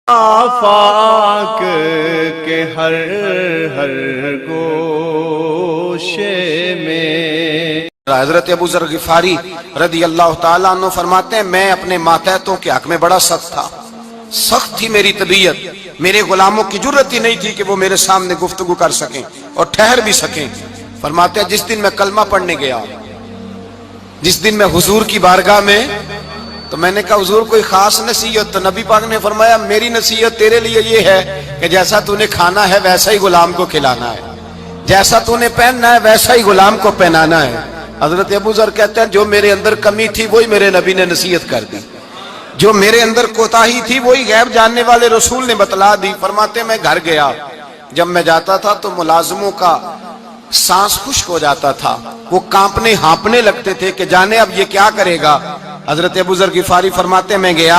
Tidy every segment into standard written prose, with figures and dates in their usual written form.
آفاق کے ہر ہر گوشے میں۔ حضرت ابو ذر غفاری رضی اللہ تعالیٰ عنہ فرماتے ہیں میں اپنے ماتحتوں کے حق میں بڑا سخت تھا، سخت تھی میری طبیعت، میرے غلاموں کی جرت ہی نہیں تھی کہ وہ میرے سامنے گفتگو کر سکیں اور ٹھہر بھی سکیں۔ فرماتے ہیں جس دن میں کلمہ پڑھنے گیا، جس دن میں حضور کی بارگاہ میں، تو میں نے کہا حضور کوئی خاص نصیحت؟ تو نبی پاک نے فرمایا میری نصیحت تیرے لیے یہ ہے کہ جیسا تو نے کھانا ہے ویسا ہی غلام کو کھلانا ہے، جیسا تو نے پہننا ہے ویسا ہی غلام کو پہنانا ہے۔ حضرت ابو ذر کہتے ہیں جو میرے اندر کمی تھی وہی میرے نبی نے نصیحت کر دی، جو میرے اندر کوتاہی تھی وہی غیب جاننے والے رسول نے بتلا دی۔ فرماتے ہیں میں گھر گیا، جب میں جاتا تھا تو ملازموں کا سانس خشک ہو جاتا تھا، وہ کانپنے ہانپنے لگتے تھے کہ جانے اب یہ کیا کرے گا۔ حضرت ابو ذر غفاری فرماتے ہیں میں گیا،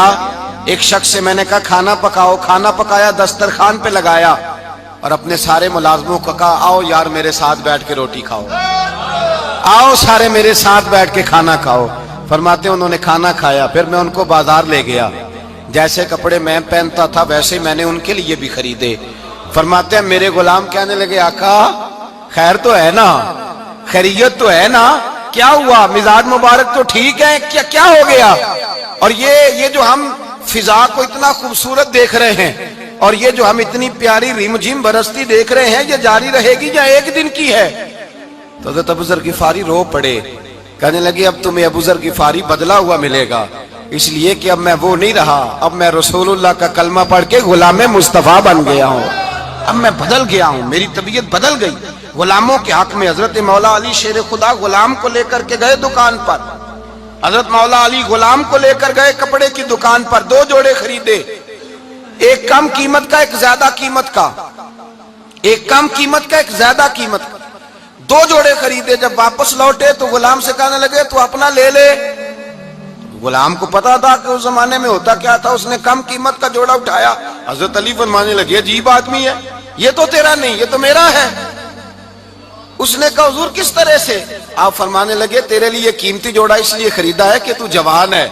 ایک شخص سے میں نے کہا کھانا پکاؤ، کھانا پکایا، دسترخوان پہ لگایا اور اپنے سارے ملازموں کو کہا آؤ یار میرے ساتھ بیٹھ کے روٹی کھاؤ، آؤ سارے میرے ساتھ بیٹھ کے کھانا کھاؤ۔ فرماتے ہیں انہوں نے کھانا کھایا، پھر میں ان کو بازار لے گیا، جیسے کپڑے میں پہنتا تھا ویسے ہی میں نے ان کے لیے بھی خریدے۔ فرماتے ہیں میرے غلام کہنے لگے آقا خیر تو ہے نا، خیریت تو ہے نا، کیا ہوا، مزاج مبارک تو ٹھیک ہے، کیا ہو گیا؟ اور یہ جو ہم فضا کو اتنا خوبصورت دیکھ رہے ہیں اور یہ جو ہم اتنی پیاری ریم جھم برستی دیکھ رہے ہیں، یہ جاری رہے گی یا ایک دن کی ہے؟ تو حضرت ابو ذر غفاری رو پڑے، کہنے لگے اب تمہیں ابو ذر غفاری بدلا ہوا ملے گا، اس لیے کہ اب میں وہ نہیں رہا، اب میں رسول اللہ کا کلمہ پڑھ کے غلام مصطفیٰ بن گیا ہوں، اب میں بدل گیا ہوں، میری طبیعت بدل گئی۔ غلاموں کے حق میں حضرت مولا علی شیر خدا غلام کو لے کر کے گئے دکان پر، حضرت مولا علی غلام کو لے کر گئے کپڑے کی دکان پر، دو جوڑے خریدے، ایک کم قیمت کا ایک زیادہ قیمت کا، ایک کم قیمت کا ایک زیادہ قیمت کا، دو جوڑے خریدے۔ جب واپس لوٹے تو غلام سے کہنے لگے تو اپنا لے لے۔ غلام کو پتا تھا کہ اس زمانے میں ہوتا کیا تھا، اس نے کم قیمت کا جوڑا اٹھایا، حضرت علی فرمانے لگے عجیب آدمی ہے، یہ تو تیرا نہیں یہ تو میرا ہے۔ اس نے کہا حضور کس طرح سے؟ آپ فرمانے لگے تیرے لیے قیمتی جوڑا اس لیے خریدا ہے کہ تو جوان ہے،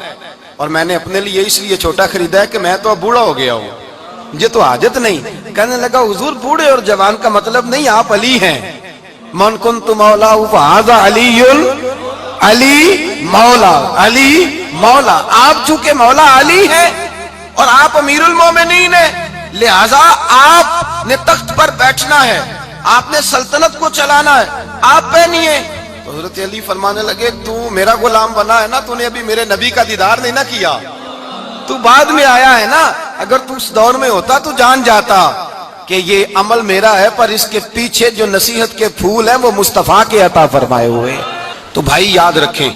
اور میں نے اپنے لیے اس لیے چھوٹا خریدا ہے کہ میں تو اب بوڑھا ہو گیا ہوں، مجھے تو حاجت نہیں۔ کہنے لگا حضور بوڑھے اور جوان کا مطلب نہیں، آپ علی ہیں، من کنت مولا فہذا علی علی مولا، علی مولا، آپ چونکہ مولا علی ہیں اور آپ امیر المومنین ہیں، لہذا آپ نے تخت پر بیٹھنا ہے، آپ نے سلطنت کو چلانا ہے، آپ پہنیے۔ حضرت علی فرمانے لگے تو میرا غلام بنا ہے نا، تو نے ابھی میرے نبی کا دیدار نہیں نہ کیا، تو بعد میں آیا ہے نا، اگر تو اس دور میں ہوتا تو جان جاتا کہ یہ عمل میرا ہے، پر اس کے پیچھے جو نصیحت کے پھول ہیں وہ مصطفیٰ کے عطا فرمائے ہوئے۔ تو بھائی یاد رکھیں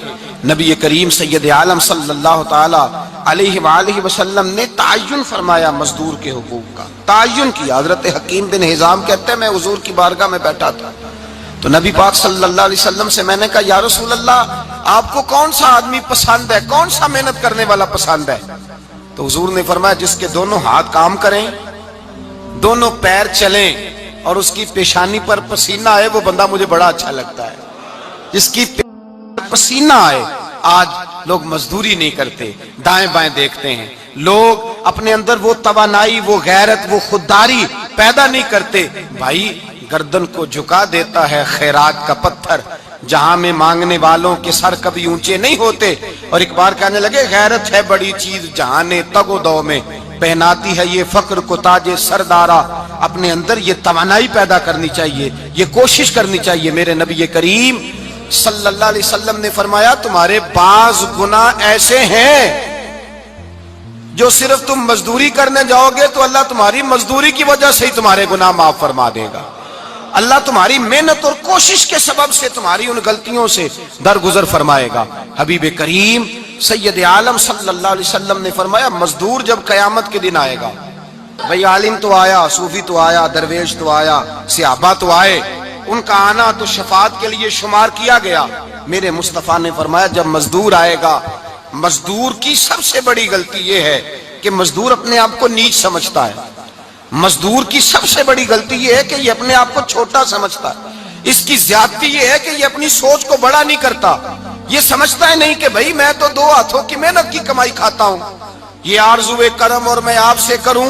نبی کریم سید عالم صلی اللہ تعالی علیہ وآلہ وسلم نے تعین فرمایا مزدور کے حقوق کا، تعین کیا۔ حضرت حکیم بن حزام کہتے ہیں میں حضور کی بارگاہ میں بیٹھا تھا تو نبی پاک صلی اللہ علیہ وسلم سے میں نے کہا یا رسول اللہ آپ کو کون سا آدمی پسند ہے، کون سا محنت کرنے والا پسند ہے؟ تو حضور نے فرمایا جس کے دونوں ہاتھ کام کریں، دونوں پیر چلیں اور اس کی پیشانی پر پسینہ آئے، وہ بندہ مجھے بڑا اچھا لگتا ہے۔ جس کی پسینہ آئے، آج لوگ مزدوری نہیں کرتے، دائیں بائیں دیکھتے ہیں، لوگ اپنے اندر وہ توانائی، وہ غیرت، وہ خودداری پیدا نہیں کرتے۔ بھائی گردن کو جھکا دیتا ہے خیرات کا پتھر، جہاں میں مانگنے والوں کے سر کبھی اونچے نہیں ہوتے۔ اور ایک بار کہنے لگے غیرت ہے بڑی چیز جہاں تگ و دو میں، پہناتی ہے یہ فقر کو تاج سردارا۔ اپنے اندر یہ توانائی پیدا کرنی چاہیے، یہ کوشش کرنی چاہیے۔ میرے نبی کریم صلی اللہ علیہ وسلم نے فرمایا تمہارے بعض گناہ ایسے ہیں جو صرف تم مزدوری کرنے جاؤ گے تو اللہ تمہاری مزدوری کی وجہ سے ہی تمہارے گناہ معاف فرما دے گا، اللہ تمہاری محنت اور کوشش کے سبب سے تمہاری ان غلطیوں سے درگزر فرمائے گا۔ حبیب کریم سید عالم صلی اللہ علیہ وسلم نے فرمایا مزدور جب قیامت کے دن آئے گا، بھئی عالم تو آیا، صوفی تو آیا، درویش تو آیا، صحابہ تو آئے، ان کا آنا تو شفاعت کے لیے شمار کیا گیا۔ میرے مصطفیٰ نے فرمایا جب مزدور آئے گا، مزدور کی سب سے بڑی غلطی یہ ہے کہ مزدور اپنے آپ کو نیچ سمجھتا ہے، مزدور کی سب سے بڑی غلطی یہ ہے کہ یہ اپنے آپ کو چھوٹا سمجھتا ہے، اس کی زیادتی یہ ہے کہ یہ اپنی سوچ کو بڑا نہیں کرتا، یہ سمجھتا ہے نہیں کہ بھئی میں تو دو ہاتھوں کی محنت کی کمائی کھاتا ہوں، یہ آرزو کرم اور میں آپ سے کروں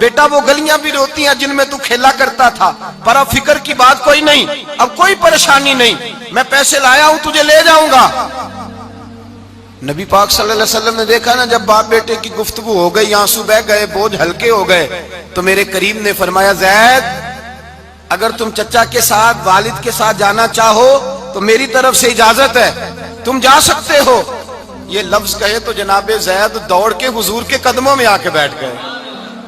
بیٹا وہ گلیاں بھی روتی ہیں جن میں تو کھیلا کرتا تھا، پر اب فکر کی بات کوئی نہیں، اب کوئی پریشانی نہیں، میں پیسے لایا ہوں تجھے لے جاؤں گا۔ نبی پاک صلی اللہ علیہ وسلم نے دیکھا نا جب باپ بیٹے کی گفتگو ہو گئی، آنسو بہ گئے، بوجھ ہلکے ہو گئے، تو میرے کریم نے فرمایا زید اگر تم چچا کے ساتھ والد کے ساتھ جانا چاہو تو میری طرف سے اجازت ہے، تم جا سکتے ہو۔ یہ لفظ کہے تو جناب زید دوڑ کے حضور کے قدموں میں آ کے بیٹھ گئے،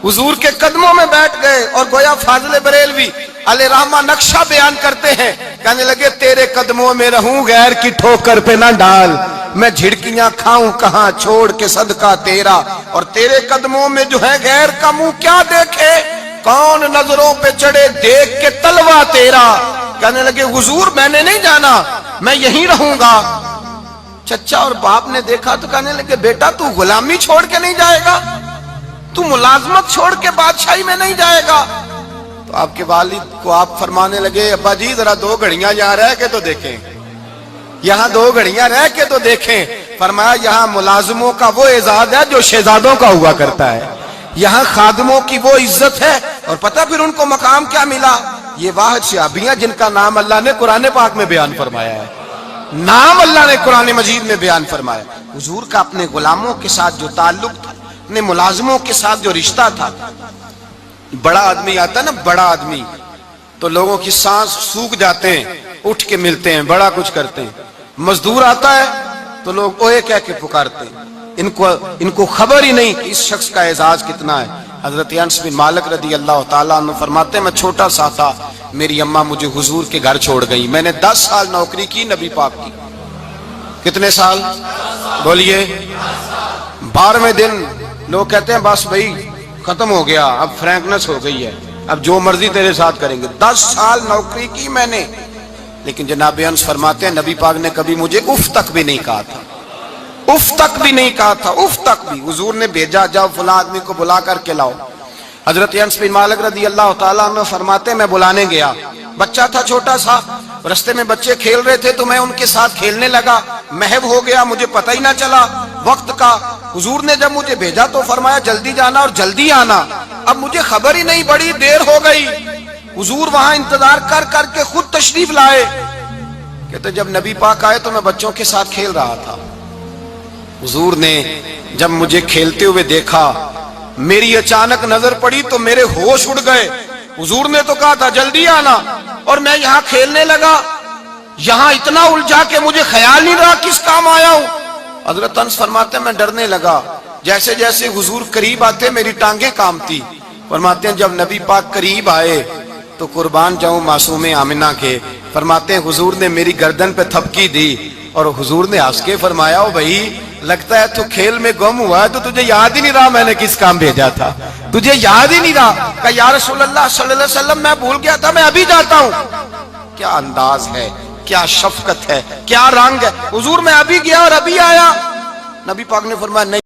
حضور کے قدموں میں بیٹھ گئے، اور گویا فاضل بریلوی علیہ رحمہ نقشہ بیان کرتے ہیں، کہنے لگے تیرے قدموں میں رہوں غیر کی ٹھوکر پہ نہ ڈال، میں جھڑکیاں کھاؤں کہاں چھوڑ کے صدقہ تیرا، اور تیرے قدموں میں جو ہے غیر کا منہ کیا دیکھے، کون نظروں پہ چڑھے دیکھ کے تلوا تیرا۔ کہنے لگے حضور میں نے نہیں جانا، میں یہیں رہوں گا۔ چچا اور باپ نے دیکھا تو کہنے لگے بیٹا تو غلامی چھوڑ کے نہیں جائے گا، تو ملازمت چھوڑ کے بادشاہی میں نہیں جائے گا۔ تو آپ کے والد کو آپ فرمانے لگے ابا جی ذرا 2 گھڑیاں یہاں رہ کے تو دیکھیں، یہاں 2 گھڑیاں رہ کے تو دیکھیں۔ فرمایا یہاں ملازموں کا وہ اعزاز ہے جو شہزادوں کا ہوا کرتا ہے، یہاں خادموں کی وہ عزت ہے، اور پتہ پھر ان کو مقام کیا ملا، یہ واحد صحابیاں جن کا نام اللہ نے قرآن پاک میں بیان فرمایا ہے، نام اللہ نے قرآن مجید میں بیان فرمایا۔ حضور کا اپنے غلاموں کے ساتھ جو تعلق تھا، اپنے ملازموں کے ساتھ جو رشتہ تھا، بڑا آدمی آتا ہے نا، بڑا آدمی تو لوگوں کی سانس سوکھ جاتے ہیں، اٹھ کے ملتے ہیں، بڑا کچھ کرتے ہیں۔ مزدور آتا ہے تو لوگ اوئے کہہ کے پکارتے ہیں، ان کو خبر ہی نہیں کہ اس شخص کا اعزاز کتنا ہے۔ حضرت انس بن مالک رضی اللہ تعالیٰ عنہ فرماتے ہیں میں چھوٹا سا تھا، میری اماں مجھے حضور کے گھر چھوڑ گئی، میں نے 10 سال نوکری کی نبی پاک کی۔ کتنے سال بولیے؟ 12ویں دن لوگ کہتے ہیں بس بھائی ختم ہو گیا، اب فرینکنس ہو گئی ہے، اب جو مرضی تیرے ساتھ کریں گے۔ 10 سال نوکری کی میں نے، لیکن جناب انس فرماتے ہیں نبی پاک نے کبھی مجھے اف تک بھی نہیں کہا تھا، اف تک بھی نہیں کہا تھا، اف تک بھی۔ حضور نے بھیجا جاؤ فلاں آدمی کو بلا کر کے لاؤ۔ حضرت انس بن مالک رضی اللہ تعالیٰ عنہ فرماتے ہیں میں بلانے گیا، بچہ تھا چھوٹا سا، رستے میں بچے کھیل رہے تھے تو میں ان کے ساتھ کھیلنے لگا، محو ہو گیا، مجھے پتہ ہی نہ چلا وقت کا۔ حضور نے جب مجھے بھیجا تو فرمایا جلدی جانا اور جلدی آنا، اب مجھے خبر ہی نہیں، بڑی دیر ہو گئی۔ حضور وہاں انتظار کر کر کے خود تشریف لائے، کہتے جب نبی پاک آئے تو میں بچوں کے ساتھ کھیل رہا تھا، حضور نے جب مجھے کھیلتے ہوئے دیکھا، میری اچانک نظر پڑی تو میرے ہوش اڑ گئے۔ حضور نے تو کہا تھا جلدی آنا، اور میں یہاں کھیلنے لگا، یہاں اتنا الجھا کہ مجھے خیال نہیں رہا کس کام آیا ہوں۔ حضرت انس فرماتے ہیں میں ڈرنے لگا، جیسے جیسے حضور قریب آتے میری ٹانگیں کانپتی۔ فرماتے ہیں جب نبی پاک قریب آئے تو قربان جاؤں معصوم آمنہ کے، فرماتے ہیں حضور نے میری گردن پہ تھپکی دی، اور حضور نے ہنس کے فرمایا او بھائی لگتا ہے تو کھیل میں گم ہوا ہے تو تجھے یاد ہی نہیں رہا میں نے کس کام بھیجا تھا، تجھے یاد ہی نہیں رہا۔ کہا یا رسول اللہ صلی اللہ علیہ وسلم میں بھول گیا تھا، میں ابھی جاتا ہوں۔ کیا انداز ہے، کیا شفقت ہے، کیا رنگ ہے، حضور میں ابھی گیا اور ابھی آیا۔ نبی پاک نے فرمایا نہیں